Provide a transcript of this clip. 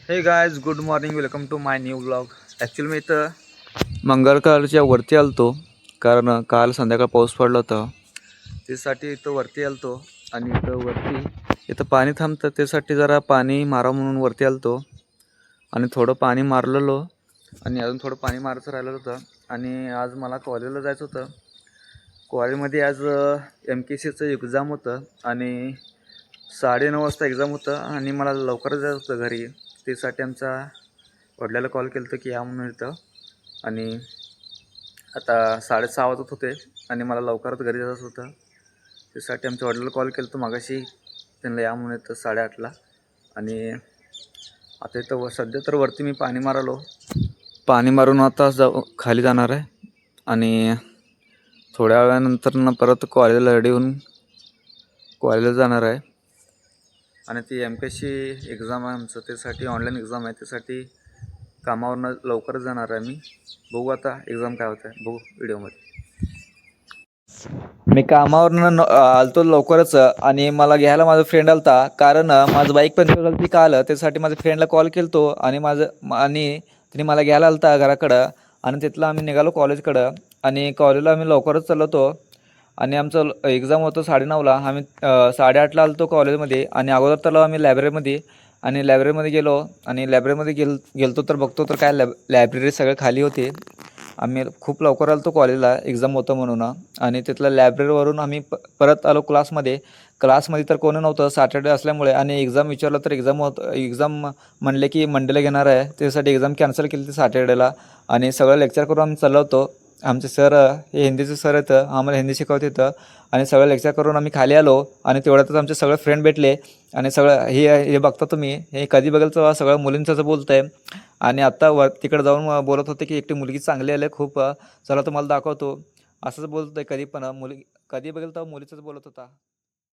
हे guys, good morning, welcome to my new blog. Actually मी इथं मंगळकारच्या वरती आलतो, कारण काल संध्याकाळ पाऊस पडला होता. त्यासाठी इथं वरती आलतो आणि इथं पाणी थांबतं, त्यासाठी जरा पाणी मारा म्हणून वरती आलतो आणि थोडं पाणी मारलेलो आणि अजून थोडं पाणी मारायचं राहिलं होतं. आणि आज मला कॉलेजला जायचं होतं. कॉलेजमध्ये आज MKCचं एक्झाम होतं आणि 9:30 वाजता एक्झाम होतं आणि मला लवकरच जायचं होतं घरी. त्यासाठी आमच्या वडिलाला कॉल केलं होतं की या म्हणून इथं. आणि आता 6:30 वाजत होते आणि मला लवकरच घरी जायचं होतं. त्यासाठी आमच्या वडिलाला कॉल केलं होतं मागाशी, त्यांना या म्हणून इथं 8:30ला. आणि आता इथं सध्या तर वरती मी पाणी मारालो. पाणी मारून आता खाली जाणार आहे आणि थोड्या वेळानंतर परत कॉलेजला रेडी होऊन कॉलेजला जाणार आहे. आणि ती MPSC एक्झाम आहे आमचं, त्यासाठी ऑनलाईन एक्झाम आहे, त्यासाठी कामावरनं लवकरच जाणार आहे मी. बघू आता एक्झाम काय होतं आहे, बघू व्हिडिओमध्ये. मी कामावरनं आलतो लवकरच आणि मला घ्यायला माझा फ्रेंड आलता, कारण माझं बाईक पंक्चर झाली ती काल. त्यासाठी माझ्या फ्रेंडला कॉल केलतो आणि तिने मला घ्यायला आलता घराकडं आणि तिथलं आम्ही निघालो कॉलेजकडं. आणि कॉलेजला आम्ही लवकरच चालवतो आणि आमचं एक्झाम होतं 9:30ला. आम्ही 8:30ला आलतो कॉलेजमध्ये आणि अगोदर तर आम्ही लायब्ररीमध्ये. आणि लायब्ररीमध्ये गेलो आणि लायब्ररीमध्ये गेलतो तर बघतो तर काय लायब्ररी सगळे खाली होते. आम्ही खूप लवकर आलो कॉलेजला, एक्झाम होतं म्हणून. आणि तिथलं लायब्ररीवरून आम्ही परत आलो क्लासमध्ये तर कोणी नव्हतं, सॅटर्डे असल्यामुळे. आणि एक्झाम विचारलं तर एक्झाम म्हणले की मंडेला घेणार आहे, त्यासाठी एक्झाम कॅन्सल केली ती सॅटर्डेला. आणि सगळं लेक्चर करून आम्ही चाललो होतो. आमचे सर, हे हिंदीचे सर येतं, आम्हाला हिंदी शिकवत येतं. आणि सगळं लेक्चर करून आम्ही खाली आलो आणि तेवढ्यातच आमचे सगळे फ्रेंड भेटले. आणि सगळं हे बघता तुम्ही, हे कधी बघेल तेव्हा सगळं मुलींचंच बोलत आहे. आणि आत्ता तिकडे जाऊन बोलत होते की एकटी मुलगी चांगली आली खूप, चला तुम्हाला दाखवतो, असंच बोलत आहे. कधी बघेल तेव्हा मुलीचंच बोलत होता.